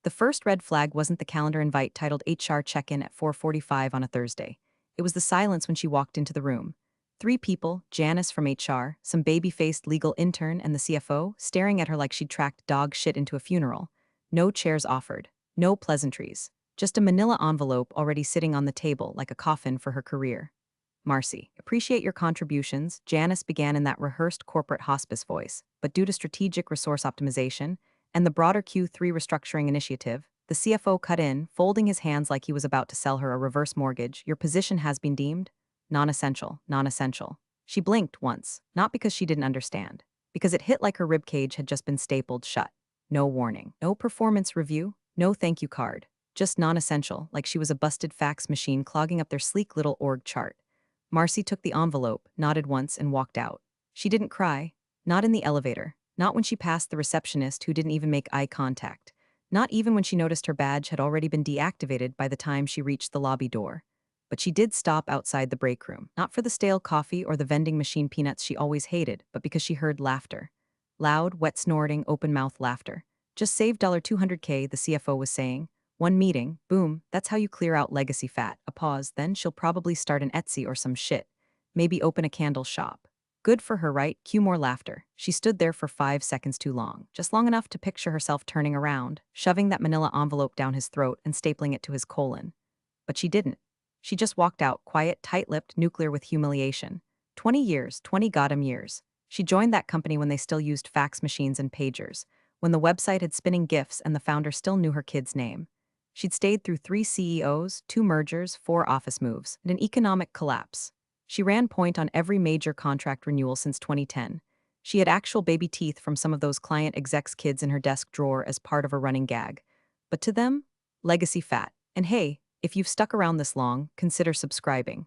The first red flag wasn't the calendar invite titled HR check-in at 4:45 on a Thursday. It was the silence when she walked into the room. Three people, Janice from HR, some baby-faced legal intern, and the CFO, staring at her like she'd tracked dog shit into a funeral. No chairs offered. No pleasantries. Just a manila envelope already sitting on the table like a coffin for her career. Marcy, appreciate your contributions, Janice began in that rehearsed corporate hospice voice, but due to strategic resource optimization and the broader Q3 restructuring initiative, the CFO cut in, folding his hands like he was about to sell her a reverse mortgage. Your position has been deemed non-essential, non-essential. She blinked once, not because she didn't understand, because it hit like her ribcage had just been stapled shut. No warning, no performance review, no thank you card, just non-essential, like she was a busted fax machine clogging up their sleek little org chart. Marcy took the envelope, nodded once, and walked out. She didn't cry. Not in the elevator. Not when she passed the receptionist who didn't even make eye contact. Not even when she noticed her badge had already been deactivated by the time she reached the lobby door. But she did stop outside the break room, not for the stale coffee or the vending machine peanuts she always hated, but because she heard laughter. Loud, wet snorting, open-mouth laughter. Just save $200K, the CFO was saying. One meeting, boom, that's how you clear out legacy fat. A pause, then she'll probably start an Etsy or some shit. Maybe open a candle shop. Good for her, right? Cue more laughter. She stood there for 5 seconds too long, just long enough to picture herself turning around, shoving that manila envelope down his throat and stapling it to his colon. But she didn't. She just walked out, quiet, tight-lipped, nuclear with humiliation. 20 years, 20 goddamn years. She joined that company when they still used fax machines and pagers, when the website had spinning GIFs and the founder still knew her kid's name. She'd stayed through 3 CEOs, 2 mergers, 4 office moves, and an economic collapse. She ran point on every major contract renewal since 2010. She had actual baby teeth from some of those client execs' kids in her desk drawer as part of a running gag. But to them, legacy fat. And hey, if you've stuck around this long, consider subscribing.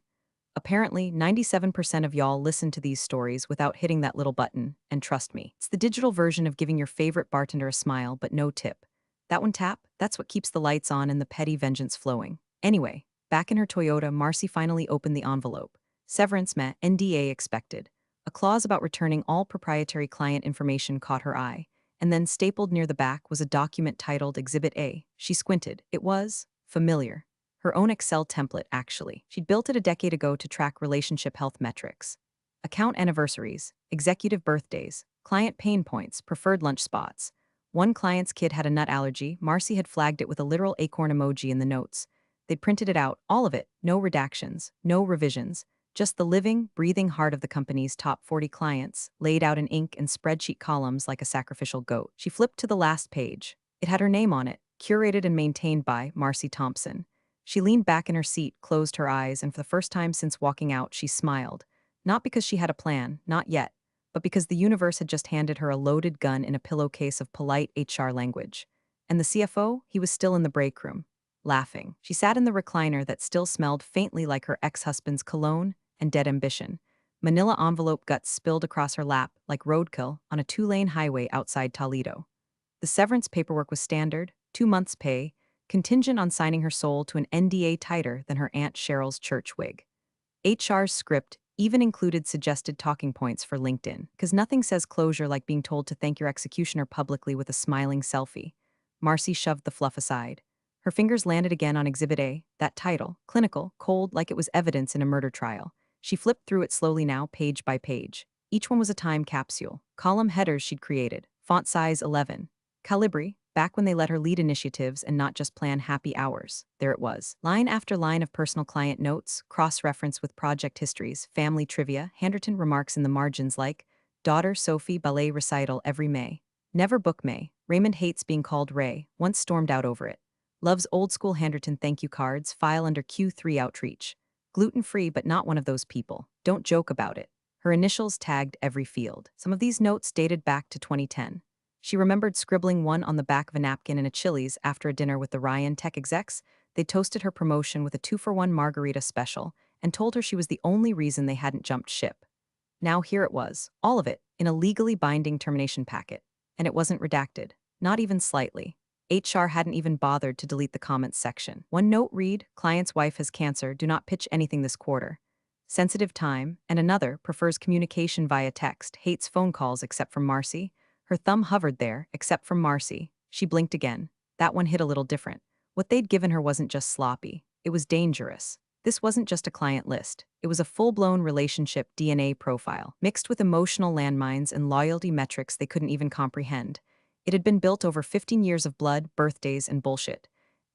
Apparently, 97% of y'all listen to these stories without hitting that little button, and trust me, it's the digital version of giving your favorite bartender a smile but no tip. That one tap, that's what keeps the lights on and the petty vengeance flowing. Anyway, back in her Toyota, Marcy finally opened the envelope. Severance met, NDA expected. A clause about returning all proprietary client information caught her eye, and then stapled near the back was a document titled Exhibit A. She squinted. It was familiar. Her own Excel template, actually. She'd built it a decade ago to track relationship health metrics. Account anniversaries, executive birthdays, client pain points, preferred lunch spots. One client's kid had a nut allergy. Marcy had flagged it with a literal acorn emoji in the notes. They'd printed it out, all of it, no redactions, no revisions, just the living, breathing heart of the company's top 40 clients, laid out in ink and spreadsheet columns like a sacrificial goat. She flipped to the last page. It had her name on it, curated and maintained by Marcy Thompson. She leaned back in her seat, closed her eyes, and for the first time since walking out, she smiled. Not because she had a plan, not yet, but because the universe had just handed her a loaded gun in a pillowcase of polite HR language. And the CFO, he was still in the break room, laughing. She sat in the recliner that still smelled faintly like her ex-husband's cologne and dead ambition. Manila envelope guts spilled across her lap like roadkill on a 2-lane highway outside Toledo. The severance paperwork was standard, 2 months' pay, contingent on signing her soul to an NDA tighter than her Aunt Cheryl's church wig. HR's script even included suggested talking points for LinkedIn, because nothing says closure like being told to thank your executioner publicly with a smiling selfie. Marcy shoved the fluff aside. Her fingers landed again on Exhibit A, that title, clinical, cold like it was evidence in a murder trial. She flipped through it slowly now, page by page. Each one was a time capsule. Column headers she'd created, font size 11. Calibri, back when they let her lead initiatives and not just plan happy hours. There it was. Line after line of personal client notes, cross-reference with project histories, family trivia, handwritten remarks in the margins like, daughter Sophie ballet recital every May. Never book May. Raymond hates being called Ray, once stormed out over it. Loves old school handwritten thank you cards, file under Q3 outreach. Gluten-free but not one of those people. Don't joke about it. Her initials tagged every field. Some of these notes dated back to 2010. She remembered scribbling one on the back of a napkin in a Chili's after a dinner with the Ryan tech execs. They toasted her promotion with a 2-for-1 margarita special and told her she was the only reason they hadn't jumped ship. Now here it was, all of it, in a legally binding termination packet. And it wasn't redacted, not even slightly. HR hadn't even bothered to delete the comments section. One note read, client's wife has cancer, do not pitch anything this quarter. Sensitive time, and another prefers communication via text, hates phone calls except from Marcy. Her thumb hovered there, except from Marcy. She blinked again. that one hit a little different. What they'd given her wasn't just sloppy, it was dangerous. This wasn't just a client list, it was a full-blown relationship DNA profile, mixed with emotional landmines and loyalty metrics they couldn't even comprehend. It had been built over 15 years of blood, birthdays, and bullshit.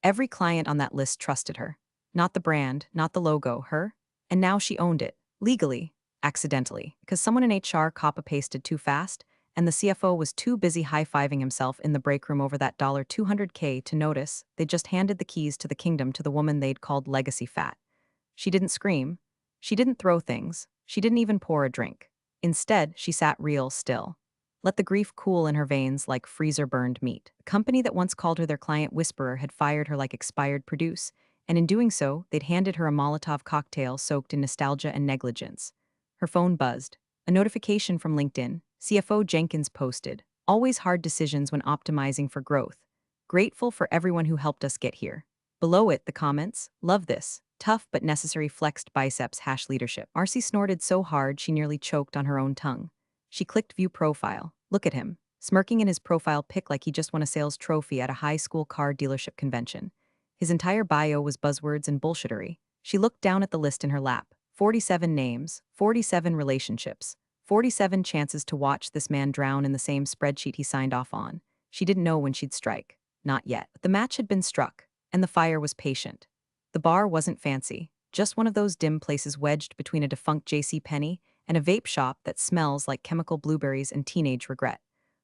Every client on that list trusted her. Not the brand, not the logo, her. And now she owned it, legally, accidentally, because someone in HR copy-pasted too fast, and the CFO was too busy high-fiving himself in the break room over that $200K to notice they'd just handed the keys to the kingdom to the woman they'd called legacy fat. She didn't scream. She didn't throw things. She didn't even pour a drink. Instead, she sat real still. Let the grief cool in her veins like freezer-burned meat. The company that once called her their client whisperer had fired her like expired produce, and in doing so, they'd handed her a Molotov cocktail soaked in nostalgia and negligence. Her phone buzzed. A notification from LinkedIn. CFO Jenkins posted, "Always hard decisions when optimizing for growth. Grateful for everyone who helped us get here." Below it, the comments, "Love this. Tough but necessary flexed biceps #leadership." Marcy snorted so hard she nearly choked on her own tongue. She clicked view profile. Look at him, smirking in his profile pic like he just won a sales trophy at a high school car dealership convention. His entire bio was buzzwords and bullshittery. She looked down at the list in her lap. 47 names, 47 relationships, 47 chances to watch this man drown in the same spreadsheet he signed off on. She didn't know when she'd strike. Not yet. But the match had been struck, and the fire was patient. The bar wasn't fancy, just one of those dim places wedged between a defunct J.C. Penney and a vape shop that smells like chemical blueberries and teenage regret.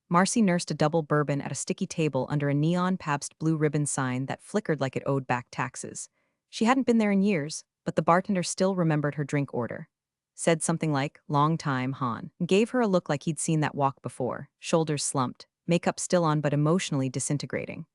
Marcy nursed a double bourbon at a sticky table under a neon Pabst Blue Ribbon sign that flickered like it owed back taxes. She hadn't been there in years, but the bartender still remembered her drink order. Said something like, "Long time, Han," and gave her a look like he'd seen that walk before, shoulders slumped, makeup still on but emotionally disintegrating.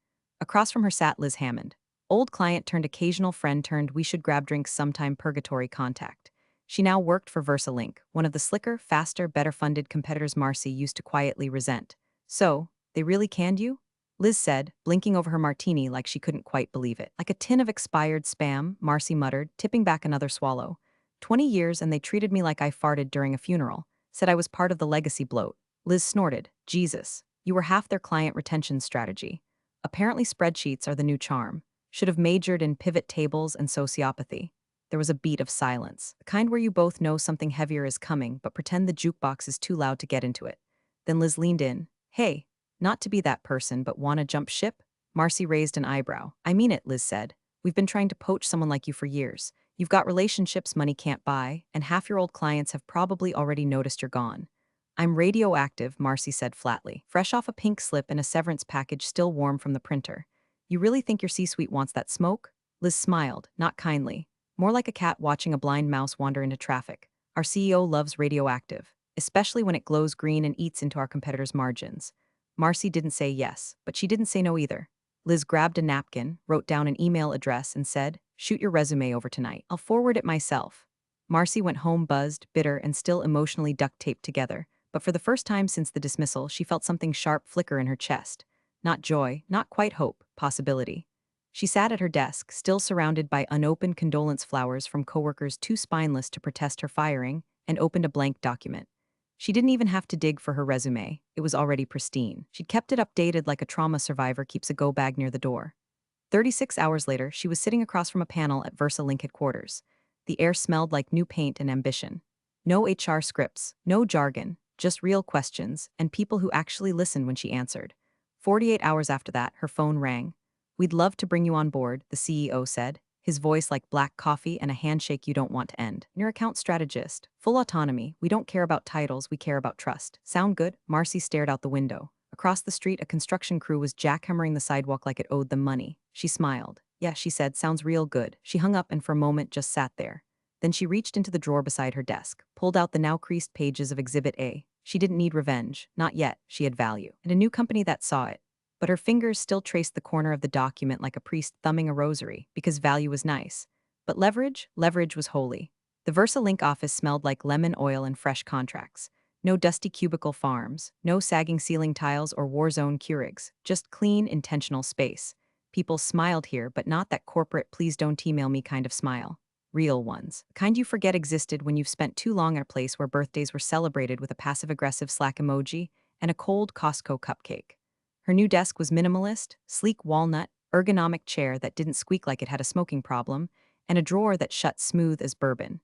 Across from her sat Liz Hammond. Old client turned occasional friend turned we should grab drinks sometime purgatory contact. She now worked for VersaLink, one of the slicker, faster, better-funded competitors Marcy used to quietly resent. "So, they really canned you?" Liz said, blinking over her martini like she couldn't quite believe it. "Like a tin of expired spam," Marcy muttered, tipping back another swallow. 20 years and they treated me like I farted during a funeral. Said I was part of the legacy bloat." Liz snorted, "Jesus, you were half their client retention strategy. Apparently spreadsheets are the new charm. Should have majored in pivot tables and sociopathy." There was a beat of silence, the kind where you both know something heavier is coming but pretend the jukebox is too loud to get into it. Then Liz leaned in. "Hey, not to be that person but wanna jump ship?" Marcy raised an eyebrow. "I mean it," Liz said. "We've been trying to poach someone like you for years. You've got relationships money can't buy, and half your old clients have probably already noticed you're gone." "I'm radioactive," Marcy said flatly, fresh off a pink slip and a severance package still warm from the printer. "You really think your C-suite wants that smoke?" Liz smiled, not kindly. More like a cat watching a blind mouse wander into traffic. "Our CEO loves radioactive, especially when it glows green and eats into our competitors' margins." Marcy didn't say yes, but she didn't say no either. Liz grabbed a napkin, wrote down an email address, and said, "Shoot your resume over tonight. I'll forward it myself." Marcy went home buzzed, bitter, and still emotionally duct-taped together, but for the first time since the dismissal, she felt something sharp flicker in her chest. Not joy, not quite hope, possibility. She sat at her desk, still surrounded by unopened condolence flowers from coworkers too spineless to protest her firing, and opened a blank document. She didn't even have to dig for her resume. It was already pristine. She'd kept it updated like a trauma survivor keeps a go bag near the door. 36 hours later, she was sitting across from a panel at VersaLink headquarters. The air smelled like new paint and ambition. No HR scripts, no jargon, just real questions, and people who actually listened when she answered. 48 hours after that, her phone rang. "We'd love to bring you on board," the CEO said, his voice like black coffee and a handshake you don't want to end. "Your account strategist. Full autonomy. We don't care about titles, we care about trust." "Sound good?" Marcy stared out the window. Across the street, a construction crew was jackhammering the sidewalk like it owed them money. She smiled. "Yeah," she said, "sounds real good." She hung up and for a moment just sat there. Then she reached into the drawer beside her desk, pulled out the now creased pages of Exhibit A. She didn't need revenge. Not yet. She had value. And a new company that saw it. But her fingers still traced the corner of the document like a priest thumbing a rosary, because value was nice. But leverage was holy. The VersaLink office smelled like lemon oil and fresh contracts. No dusty cubicle farms, no sagging ceiling tiles or war-zone Keurigs, just clean, intentional space. People smiled here, but not that corporate please don't email me kind of smile. Real ones. The kind you forget existed when you've spent too long at a place where birthdays were celebrated with a passive-aggressive Slack emoji and a cold Costco cupcake. Her new desk was minimalist, sleek walnut, ergonomic chair that didn't squeak like it had a smoking problem, and a drawer that shut smooth as bourbon.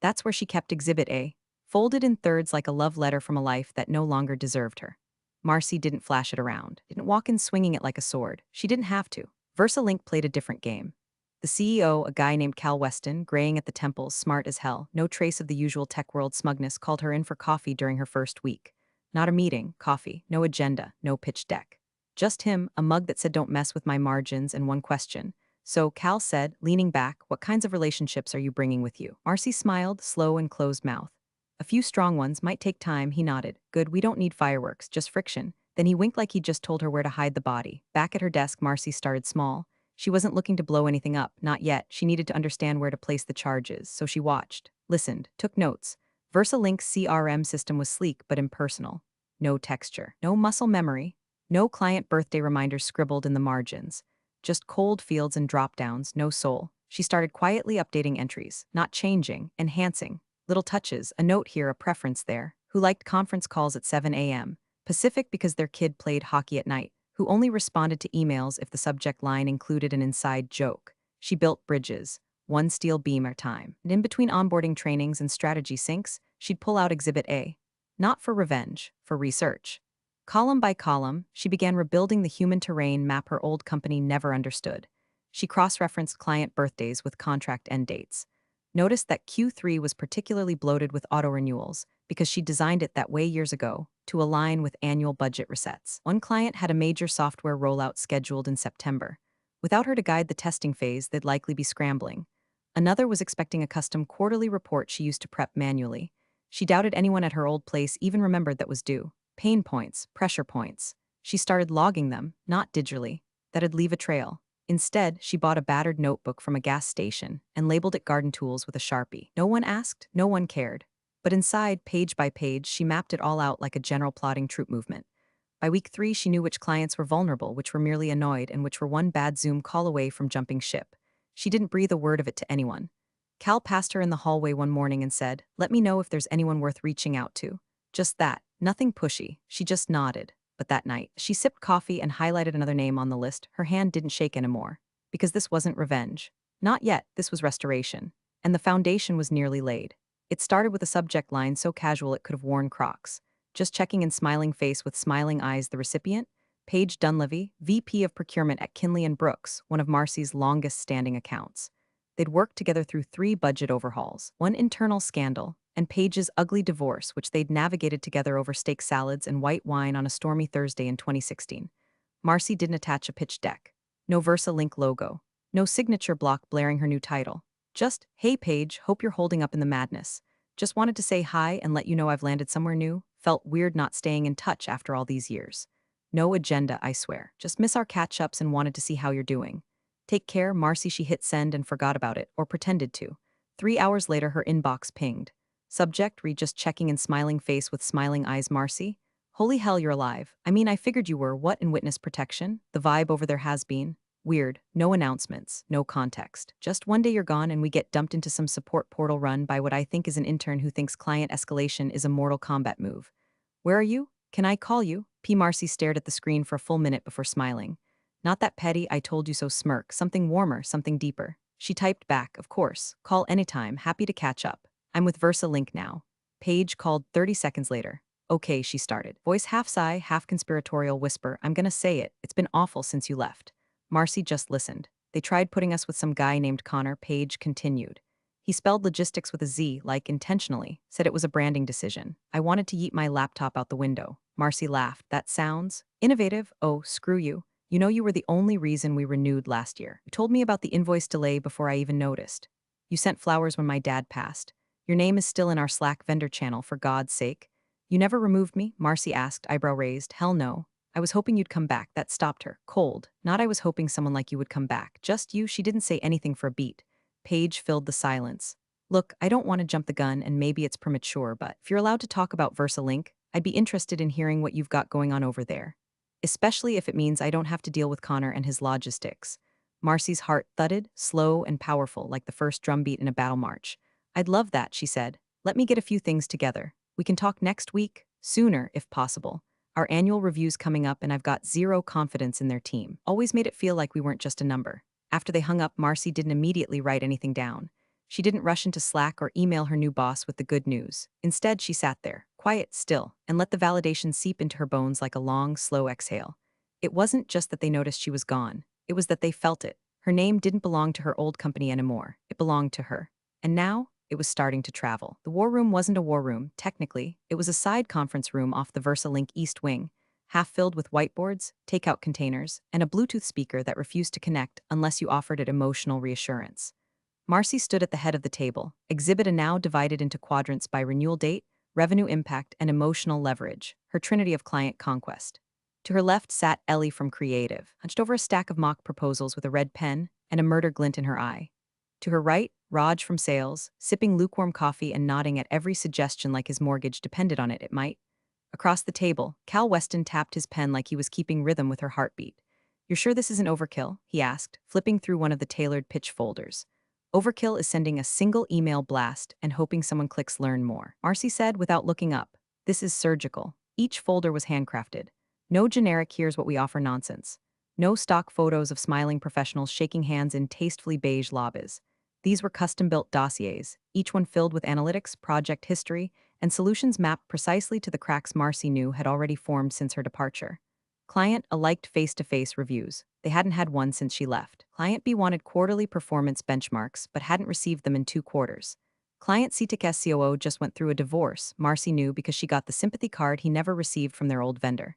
That's where she kept Exhibit A, folded in thirds like a love letter from a life that no longer deserved her. Marcy didn't flash it around, didn't walk in swinging it like a sword. She didn't have to. VersaLink played a different game. The CEO, a guy named Cal Weston, graying at the temples, smart as hell, no trace of the usual tech world smugness, called her in for coffee during her first week. Not a meeting, coffee, no agenda, no pitch deck. Just him, a mug that said don't mess with my margins, and one question. So Cal said, leaning back, what kinds of relationships are you bringing with you? Marcy smiled, slow and closed mouth. A few strong ones might take time, he nodded. Good, we don't need fireworks, just friction. Then he winked like he'd just told her where to hide the body. Back at her desk, Marcy started small. She wasn't looking to blow anything up, not yet. She needed to understand where to place the charges, so she watched, listened, took notes. VersaLink's CRM system was sleek but impersonal. No texture, no muscle memory, no client birthday reminders scribbled in the margins. Just cold fields and drop-downs, no soul. She started quietly updating entries, not changing, enhancing. Little touches, a note here, a preference there. Who liked conference calls at 7 a.m. Pacific because their kid played hockey at night. Who only responded to emails if the subject line included an inside joke. She built bridges, one steel beam at a time. And in between onboarding trainings and strategy syncs, she'd pull out Exhibit A. Not for revenge, for research. Column by column, she began rebuilding the human terrain map her old company never understood. She cross-referenced client birthdays with contract end dates. Noticed that Q3 was particularly bloated with auto-renewals because she designed it that way years ago to align with annual budget resets. One client had a major software rollout scheduled in September. Without her to guide the testing phase, they'd likely be scrambling. Another was expecting a custom quarterly report she used to prep manually. She doubted anyone at her old place even remembered that was due. Pain points, pressure points. She started logging them, not digitally. That'd leave a trail. Instead, she bought a battered notebook from a gas station and labeled it Garden Tools with a Sharpie. No one asked, no one cared. But inside, page by page, she mapped it all out like a general plotting troop movement. By week 3, she knew which clients were vulnerable, which were merely annoyed, and which were one bad Zoom call away from jumping ship. She didn't breathe a word of it to anyone. Cal passed her in the hallway one morning and said, "Let me know if there's anyone worth reaching out to." Just that, nothing pushy. She just nodded. But that night, she sipped coffee and highlighted another name on the list. Her hand didn't shake anymore. Because this wasn't revenge. Not yet, this was restoration. And the foundation was nearly laid. It started with a subject line so casual it could have worn Crocs. Just checking in smiling face with smiling eyes the recipient, Paige Dunleavy, VP of Procurement at Kinley and Brooks, one of Marcy's longest-standing accounts. They'd worked together through 3 budget overhauls, one internal scandal, and Paige's ugly divorce, which they'd navigated together over steak salads and white wine on a stormy Thursday in 2016. Marcy didn't attach a pitch deck. No VersaLink logo. No signature block blaring her new title. Just, "Hey Paige, hope you're holding up in the madness. Just wanted to say hi and let you know I've landed somewhere new. Felt weird not staying in touch after all these years. No agenda, I swear. Just miss our catch-ups and wanted to see how you're doing. Take care, Marcy." She hit send and forgot about it, or pretended to. 3 hours later, her inbox pinged. Subject, read just checking in smiling face with smiling eyes Marcy. Holy hell, you're alive. I mean, I figured you were. What in witness protection? The vibe over there has been weird. No announcements, no context. Just one day you're gone and we get dumped into some support portal run by what I think is an intern who thinks client escalation is a Mortal Kombat move. Where are you? Can I call you? P. Marcy stared at the screen for a full minute before smiling. Not that petty I told you so smirk, something warmer, something deeper. She typed back, of course. Call anytime, happy to catch up. I'm with VersaLink now. Paige called 30 seconds later. Okay, she started. Voice half sigh, half conspiratorial whisper. I'm gonna say it. It's been awful since you left. Marcy just listened. They tried putting us with some guy named Connor. Paige continued. He spelled logistics with a Z, like intentionally. Said it was a branding decision. I wanted to yeet my laptop out the window. Marcy laughed. That sounds innovative. Oh, screw you. You know you were the only reason we renewed last year. You told me about the invoice delay before I even noticed. You sent flowers when my dad passed. Your name is still in our Slack vendor channel, for God's sake. You never removed me? Marcy asked, eyebrow raised. Hell no. I was hoping you'd come back. That stopped her. Cold. Not I was hoping someone like you would come back. Just you. She didn't say anything for a beat. Paige filled the silence. Look, I don't want to jump the gun and maybe it's premature, but if you're allowed to talk about VersaLink, I'd be interested in hearing what you've got going on over there. Especially if it means I don't have to deal with Connor and his logistics. Marcy's heart thudded, slow and powerful, like the first drumbeat in a battle march. I'd love that, she said. Let me get a few things together. We can talk next week, sooner if possible. Our annual review's coming up and I've got zero confidence in their team. Always made it feel like we weren't just a number. After they hung up, Marcy didn't immediately write anything down. She didn't rush into Slack or email her new boss with the good news. Instead, she sat there, quiet still, and let the validation seep into her bones like a long, slow exhale. It wasn't just that they noticed she was gone. It was that they felt it. Her name didn't belong to her old company anymore. It belonged to her. And now, it was starting to travel. The war room wasn't a war room, technically. It was a side conference room off the VersaLink East Wing, half filled with whiteboards, takeout containers, and a Bluetooth speaker that refused to connect unless you offered it emotional reassurance. Marcy stood at the head of the table, Exhibit A now divided into quadrants by renewal date, revenue impact, and emotional leverage, her trinity of client conquest. To her left sat Ellie from Creative, hunched over a stack of mock proposals with a red pen and a murder glint in her eye. To her right, Raj from Sales, sipping lukewarm coffee and nodding at every suggestion like his mortgage depended on it might. Across the table, Cal Weston tapped his pen like he was keeping rhythm with her heartbeat. "You're sure this isn't overkill?" he asked, flipping through one of the tailored pitch folders. "Overkill is sending a single email blast and hoping someone clicks learn more," Marcy said without looking up. "This is surgical." Each folder was handcrafted. No generic "here's what we offer" nonsense. No stock photos of smiling professionals shaking hands in tastefully beige lobbies. These were custom-built dossiers, each one filled with analytics, project history, and solutions mapped precisely to the cracks Marcy knew had already formed since her departure. Client A liked face-to-face reviews. They hadn't had one since she left. Client B wanted quarterly performance benchmarks, but hadn't received them in 2 quarters. Client C Tech's COO just went through a divorce, Marcy knew because she got the sympathy card he never received from their old vendor.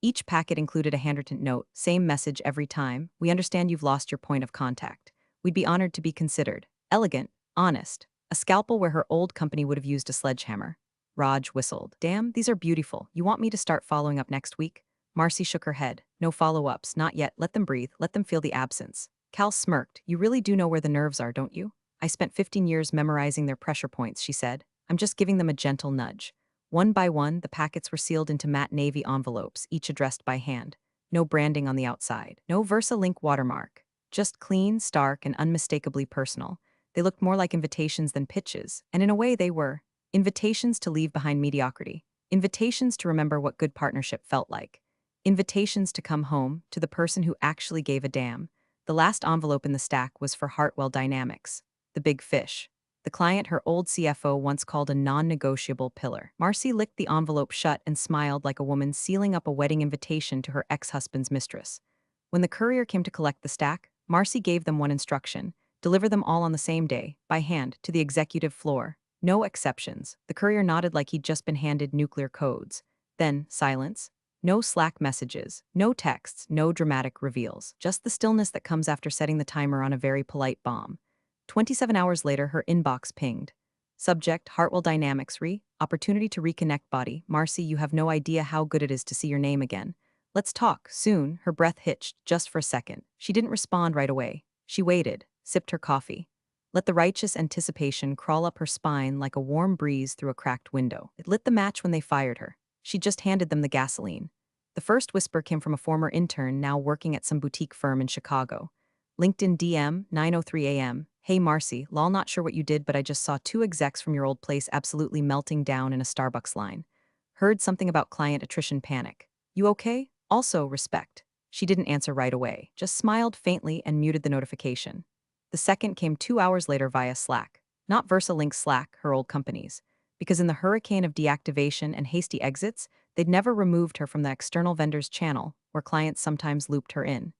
Each packet included a handwritten note, same message every time: "We understand you've lost your point of contact. We'd be honored to be considered." Elegant, honest. A scalpel where her old company would have used a sledgehammer. Raj whistled. "Damn, these are beautiful. You want me to start following up next week?" Marcy shook her head. "No follow-ups, not yet. Let them breathe, let them feel the absence." Cal smirked. "You really do know where the nerves are, don't you?" "I spent 15 years memorizing their pressure points," she said. "I'm just giving them a gentle nudge." One by one, the packets were sealed into matte navy envelopes, each addressed by hand. No branding on the outside. No VersaLink watermark. Just clean, stark, and unmistakably personal. They looked more like invitations than pitches, and in a way they were. Invitations to leave behind mediocrity. Invitations to remember what good partnership felt like. Invitations to come home, to the person who actually gave a damn. The last envelope in the stack was for Hartwell Dynamics, the big fish. The client her old CFO once called a non-negotiable pillar. Marcy licked the envelope shut and smiled like a woman sealing up a wedding invitation to her ex-husband's mistress. When the courier came to collect the stack, Marcy gave them one instruction: deliver them all on the same day, by hand, to the executive floor. No exceptions. The courier nodded like he'd just been handed nuclear codes. Then, silence. No Slack messages, no texts, no dramatic reveals. Just the stillness that comes after setting the timer on a very polite bomb. 27 hours later, her inbox pinged. Subject: Hartwell Dynamics opportunity to reconnect body. Marcy, you have no idea how good it is to see your name again. Let's talk, soon. Her breath hitched, just for a second. She didn't respond right away. She waited, sipped her coffee. Let the righteous anticipation crawl up her spine like a warm breeze through a cracked window. It lit the match when they fired her. She just handed them the gasoline. The first whisper came from a former intern now working at some boutique firm in Chicago. LinkedIn DM, 9:03 a.m. "Hey Marcy, lol, not sure what you did, but I just saw 2 execs from your old place absolutely melting down in a Starbucks line. Heard something about client attrition panic. You okay? Also, respect." She didn't answer right away, just smiled faintly and muted the notification. The second came 2 hours later via Slack. Not VersaLink Slack, her old company's. Because in the hurricane of deactivation and hasty exits, they'd never removed her from the external vendor's channel, where clients sometimes looped her in.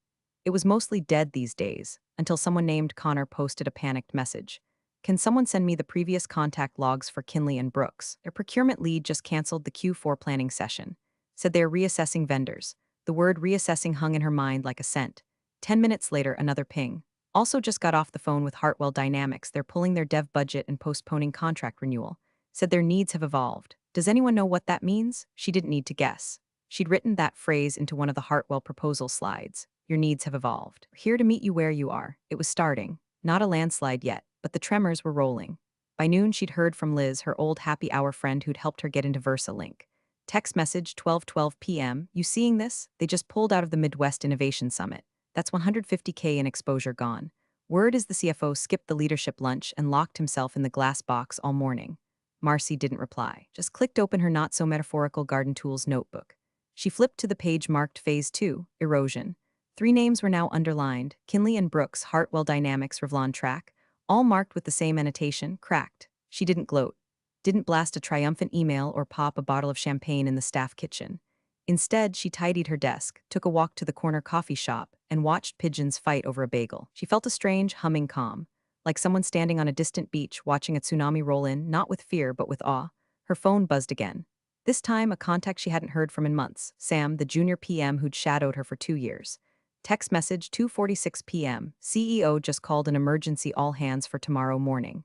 It was mostly dead these days, until someone named Connor posted a panicked message. "Can someone send me the previous contact logs for Kinley and Brooks? Their procurement lead just canceled the Q4 planning session. Said they're reassessing vendors." The word reassessing hung in her mind like a scent. 10 minutes later, another ping. "Also just got off the phone with Hartwell Dynamics. They're pulling their dev budget and postponing contract renewal. Said their needs have evolved." Does anyone know what that means? She didn't need to guess. She'd written that phrase into one of the Hartwell proposal slides. Your needs have evolved. Here to meet you where you are. It was starting. Not a landslide yet, but the tremors were rolling. By noon, she'd heard from Liz, her old happy hour friend who'd helped her get into VersaLink. Text message, 12:12 p.m. "You seeing this? They just pulled out of the Midwest Innovation Summit. That's $150K in exposure gone. Word is the CFO skipped the leadership lunch and locked himself in the glass box all morning." Marcy didn't reply, just clicked open her not-so-metaphorical garden tools notebook. She flipped to the page marked Phase 2, Erosion. 3 names were now underlined: Kinley and Brooks, Hartwell Dynamics, Revlon Track, all marked with the same annotation, cracked. She didn't gloat, didn't blast a triumphant email or pop a bottle of champagne in the staff kitchen. Instead, she tidied her desk, took a walk to the corner coffee shop, and watched pigeons fight over a bagel. She felt a strange, humming calm, like someone standing on a distant beach watching a tsunami roll in, not with fear but with awe. Her phone buzzed again. This time, a contact she hadn't heard from in months, Sam, the junior PM who'd shadowed her for 2 years. Text message 2:46 p.m. CEO just called an emergency all hands for tomorrow morning.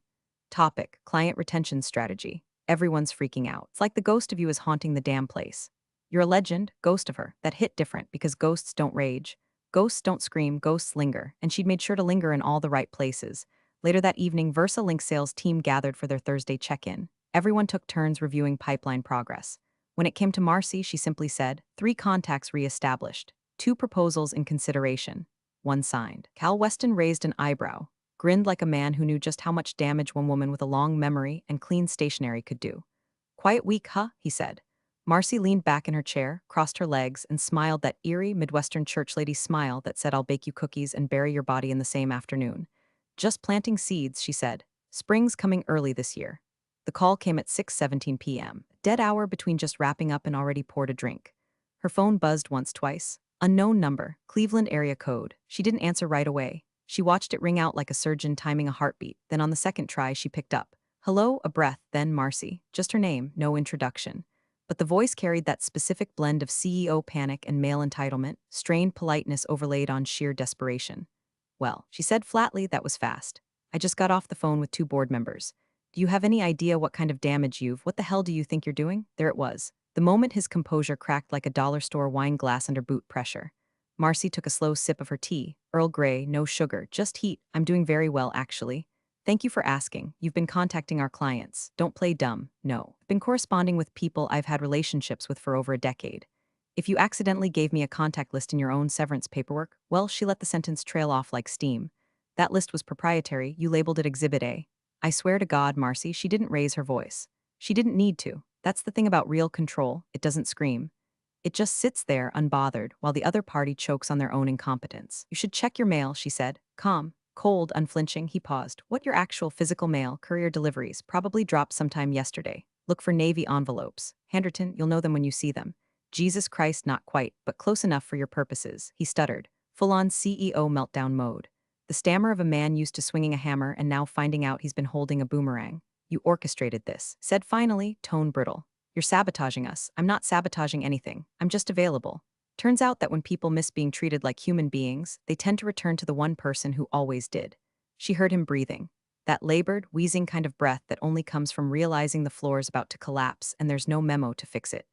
Topic: client retention strategy. Everyone's freaking out. It's like the ghost of you is haunting the damn place. You're a legend, ghost of her. That hit different because ghosts don't rage. Ghosts don't scream, ghosts linger, and she'd made sure to linger in all the right places. Later that evening, Versa Link sales team gathered for their Thursday check-in. Everyone took turns reviewing pipeline progress. When it came to Marcy, she simply said, 3 contacts re-established, 2 proposals in consideration, 1 signed. Cal Weston raised an eyebrow, grinned like a man who knew just how much damage one woman with a long memory and clean stationery could do. Quiet week, huh? He said. Marcy leaned back in her chair, crossed her legs, and smiled that eerie Midwestern church lady smile that said, I'll bake you cookies and bury your body in the same afternoon. Just planting seeds, she said. Spring's coming early this year. The call came at 6:17 p.m., dead hour between just wrapping up and already poured a drink. Her phone buzzed once, twice. Unknown number, Cleveland area code. She didn't answer right away. She watched it ring out like a surgeon timing a heartbeat. Then on the second try, she picked up. Hello, a breath, then Marcy. Just her name, no introduction. But the voice carried that specific blend of CEO panic and male entitlement, strained politeness overlaid on sheer desperation. Well, she said flatly, that was fast. I just got off the phone with 2 board members. Do you have any idea what kind of damage what the hell do you think you're doing? There it was. The moment his composure cracked like a dollar store wine glass under boot pressure. Marcy took a slow sip of her tea. Earl Grey, no sugar, just heat. I'm doing very well, actually. Thank you for asking. You've been contacting our clients. Don't play dumb. No. I've been corresponding with people I've had relationships with for over a decade. If you accidentally gave me a contact list in your own severance paperwork, well, she let the sentence trail off like steam. That list was proprietary. You labeled it Exhibit A. I swear to God, Marcy, she didn't raise her voice. She didn't need to. That's the thing about real control. It doesn't scream. It just sits there, unbothered, while the other party chokes on their own incompetence. You should check your mail, she said. Calm, cold, unflinching, he paused. What your actual physical mail, courier deliveries, probably dropped sometime yesterday. Look for navy envelopes. Handerton, you'll know them when you see them. Jesus Christ, not quite, but close enough for your purposes, he stuttered, full-on CEO meltdown mode. The stammer of a man used to swinging a hammer and now finding out he's been holding a boomerang. You orchestrated this, said finally, tone brittle. You're sabotaging us. I'm not sabotaging anything. I'm just available. Turns out that when people miss being treated like human beings, they tend to return to the one person who always did. She heard him breathing. That labored, wheezing kind of breath that only comes from realizing the floor is about to collapse and there's no memo to fix it.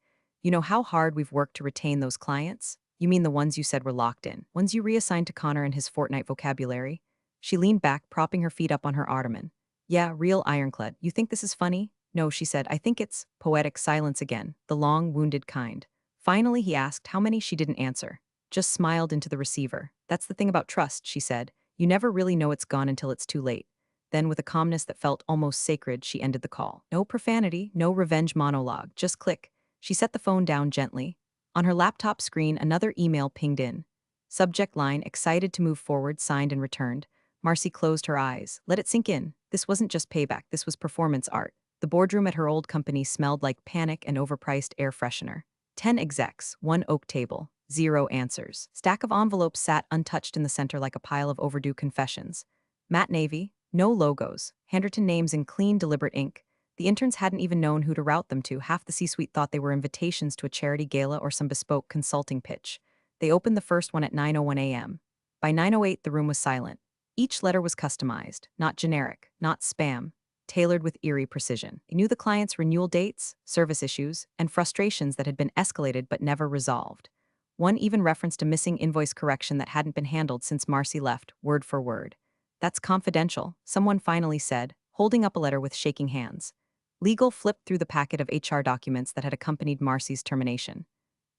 You know how hard we've worked to retain those clients? You mean the ones you said were locked in, ones you reassigned to Connor and his fortnight vocabulary? She leaned back, propping her feet up on her ottoman. Yeah, real ironclad. You think this is funny? No, she said. I think it's poetic silence again, the long, wounded kind. Finally, he asked how many. She didn't answer. Just smiled into the receiver. That's the thing about trust, she said. You never really know it's gone until it's too late. Then, with a calmness that felt almost sacred, she ended the call. No profanity, no revenge monologue, just click. She set the phone down gently. On her laptop screen, another email pinged in. Subject line, excited to move forward, signed and returned. Marcy closed her eyes. Let it sink in. This wasn't just payback, this was performance art. The boardroom at her old company smelled like panic and overpriced air freshener. 10 execs, 1 oak table, 0 answers. Stack of envelopes sat untouched in the center like a pile of overdue confessions. Matte navy, no logos, Handerton names in clean, deliberate ink. The interns hadn't even known who to route them to. Half the C-suite thought they were invitations to a charity gala or some bespoke consulting pitch. They opened the first one at 9:01 a.m. By 9:08, the room was silent. Each letter was customized, not generic, not spam, tailored with eerie precision. They knew the client's renewal dates, service issues, and frustrations that had been escalated but never resolved. One even referenced a missing invoice correction that hadn't been handled since Marcy left, word for word. That's confidential, someone finally said, holding up a letter with shaking hands. Legal flipped through the packet of HR documents that had accompanied Marcy's termination.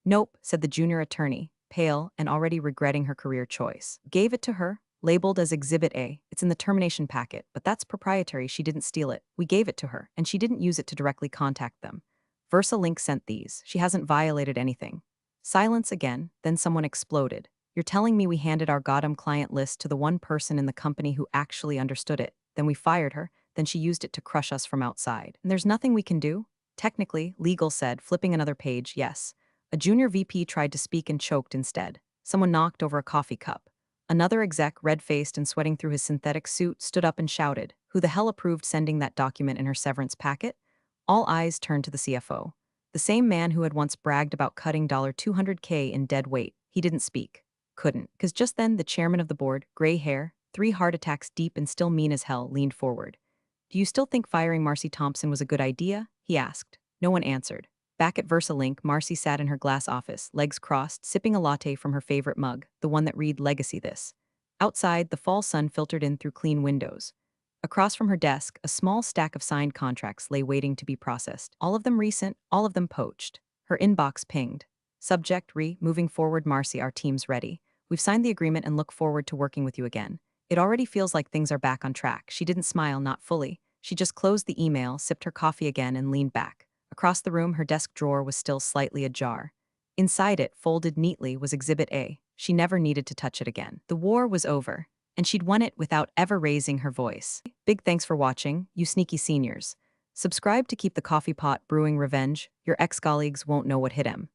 Nope, said the junior attorney, pale and already regretting her career choice. Gave it to her, labeled as Exhibit A. It's in the termination packet, but that's proprietary. She didn't steal it. We gave it to her, and she didn't use it to directly contact them. VersaLink sent these. She hasn't violated anything. Silence again, then someone exploded. You're telling me we handed our goddamn client list to the one person in the company who actually understood it, then we fired her, then she used it to crush us from outside. And there's nothing we can do? Technically, legal said, flipping another page, yes. A junior VP tried to speak and choked instead. Someone knocked over a coffee cup. Another exec, red-faced and sweating through his synthetic suit, stood up and shouted, "Who the hell approved sending that document in her severance packet?" All eyes turned to the CFO. The same man who had once bragged about cutting $200K in dead weight. He didn't speak. Couldn't. Because just then, the chairman of the board, gray hair, 3 heart attacks deep and still mean as hell, leaned forward. "Do you still think firing Marcy Thompson was a good idea?" he asked. No one answered. Back at VersaLink, Marcy sat in her glass office, legs crossed, sipping a latte from her favorite mug, the one that read Legacy This. Outside, the fall sun filtered in through clean windows. Across from her desk, a small stack of signed contracts lay waiting to be processed. All of them recent, all of them poached. Her inbox pinged. Subject moving forward Marcy, our team's ready. We've signed the agreement and look forward to working with you again. It already feels like things are back on track. She didn't smile, not fully. She just closed the email, sipped her coffee again, and leaned back. Across the room, her desk drawer was still slightly ajar. Inside it, folded neatly, was Exhibit A. She never needed to touch it again. The war was over, and she'd won it without ever raising her voice. Big thanks for watching, you sneaky seniors. Subscribe to keep the coffee pot brewing revenge. Your ex-colleagues won't know what hit 'em.